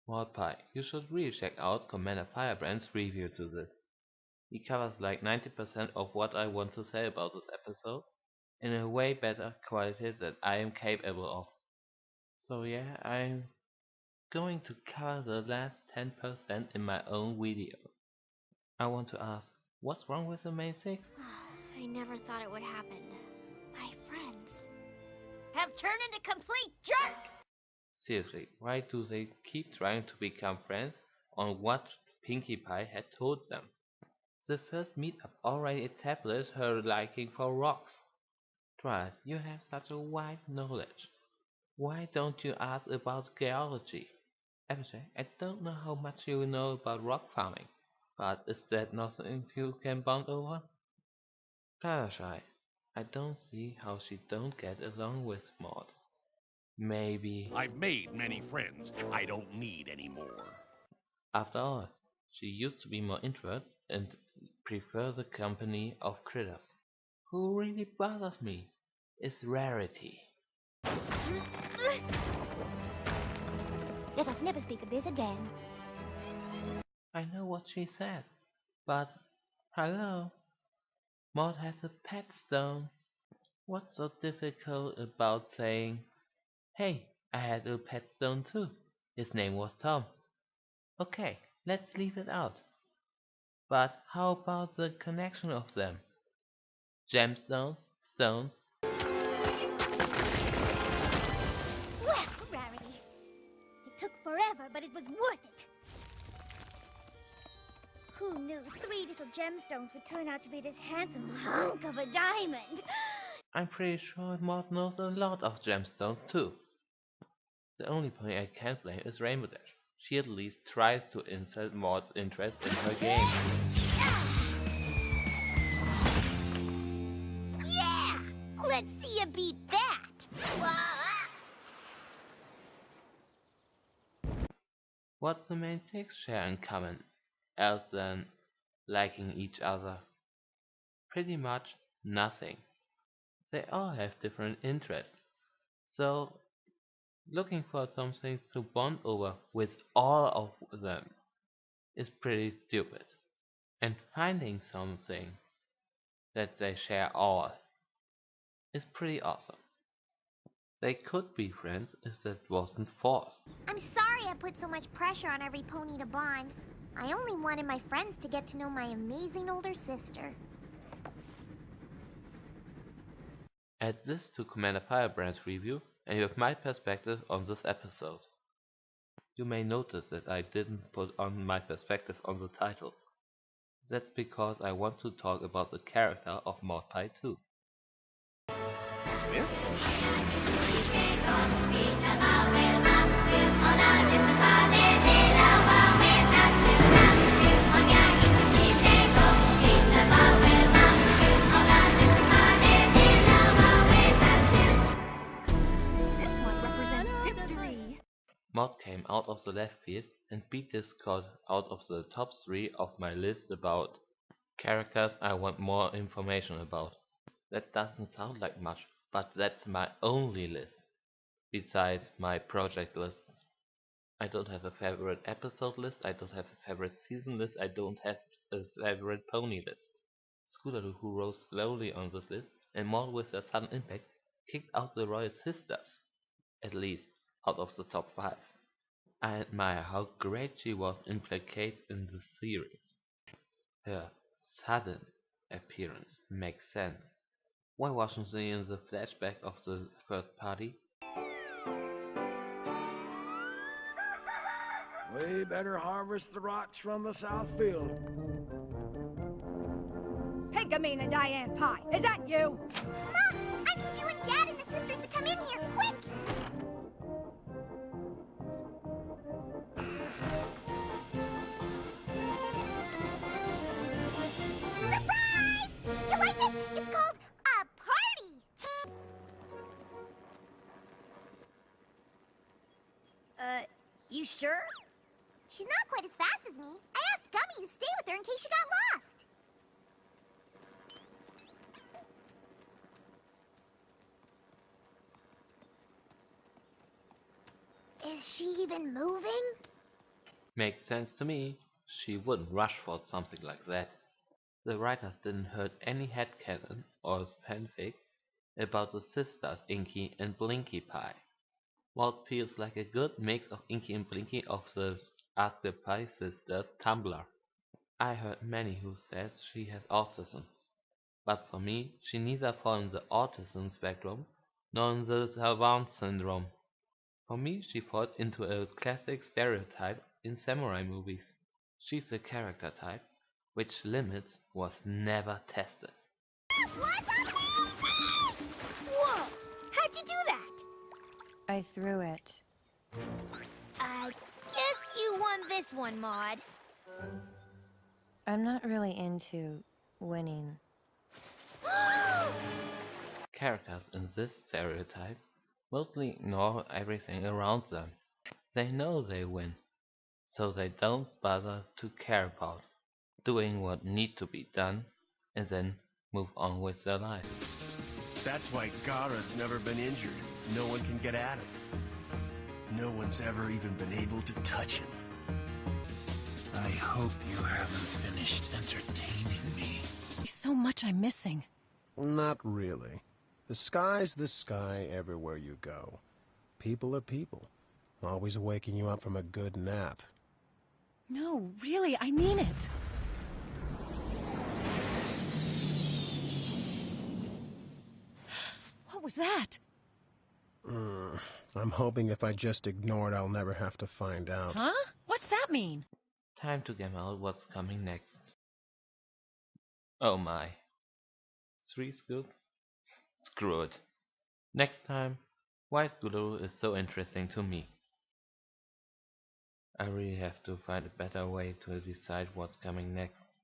Pie, you should really check out Commander Firebrand's review to this. He covers like 90% of what I want to say about this episode in a way better quality than I am capable of. So yeah, I'm going to cover the last 10% in my own video. I want to ask, what's wrong with the main six? I never thought it would happen. My friends have turned into complete jerks! Seriously, why do they keep trying to become friends on what Pinkie Pie had told them? The first meetup already established her liking for rocks. Trot, you have such a wide knowledge. Why don't you ask about geology? FJ, I don't know how much you know about rock farming, but is that nothing you can bond over? Fluttershy, I don't see how she don't get along with Maud. Maybe. I've made many friends. I don't need any more. After all, she used to be more introverted and prefer the company of critters. Who really bothers me is Rarity. Let us never speak of this again. I know what she said, but hello, Maud has a pet stone. What's so difficult about saying, hey, I had a pet stone too. His name was Tom. Okay, let's leave it out. But how about the connection of them? Gemstones, stones. Well, Rarity, it took forever, but it was worth it. Who knew 3 little gemstones would turn out to be this handsome hunk of a diamond? I'm pretty sure Maud knows a lot of gemstones too. The only pony I can't blame is Rainbow Dash. She at least tries to insult Maud's interest in her game. Yeah! Let's see you beat that! What's the main six share in common, else than liking each other? Pretty much nothing. They all have different interests, so looking for something to bond over with all of them is pretty stupid. And finding something that they share all is pretty awesome. They could be friends if that wasn't forced. I'm sorry I put so much pressure on every pony to bond. I only wanted my friends to get to know my amazing older sister. Add this to Commander Firebrand's review and you have my perspective on this episode. You may notice that I didn't put on my perspective on the title. That's because I want to talk about the character of Maud Pie too. What's this? This one represents victory. Maud came out of the left field and beat this card out of the top 3 of my list about characters I want more information about. That doesn't sound like much, but that's my only list, besides my project list. I don't have a favorite episode list, I don't have a favorite season list, I don't have a favorite pony list. Scootaloo, who rose slowly on this list, and Maud with their sudden impact, kicked out the Royal Sisters, at least out of the top 5. I admire how great she was implicated in the series. Her sudden appearance makes sense. Why wasn't she in the flashback of the first party? We better harvest the rocks from the south field. Pinkamene and Diane Pie, is that you? Mom, I need you and Dad and the sisters to come in here, quick! Surprise! You like it? It's called a party! You sure? She's not quite as fast as me. I asked Gummy to stay with her in case she got lost. Is she even moving? Makes sense to me. She wouldn't rush for something like that. The writers didn't hurt any headcanon or fanfic about the sisters Inky and Blinky Pie. What feels like a good mix of Inky and Blinky of the Ask the Pie Sisters Tumblr. I heard many who says she has autism, but for me she neither falls in the autism spectrum nor in the Savant syndrome. For me she falls into a classic stereotype in samurai movies. She's a character type which limits was never tested. What's amazing? Whoa! How'd you do that? I threw it. I guess you won this one, Maud. I'm not really into winning. Characters in this stereotype mostly ignore everything around them. They know they win, so they don't bother to care about doing what need to be done and then move on with their life. That's why Gaara's never been injured. No one can get at him. No one's ever even been able to touch him. I hope you haven't finished entertaining me. There's so much I'm missing. Not really. The sky's the sky everywhere you go. People are people, always waking you up from a good nap. No, really, I mean it. What was that? I'm hoping if I just ignore it, I'll never have to find out. Huh? What's that mean? Time to game out what's coming next. Oh my. 3 schools? Screw it. Next time, why Scootaloo is so interesting to me. I really have to find a better way to decide what's coming next.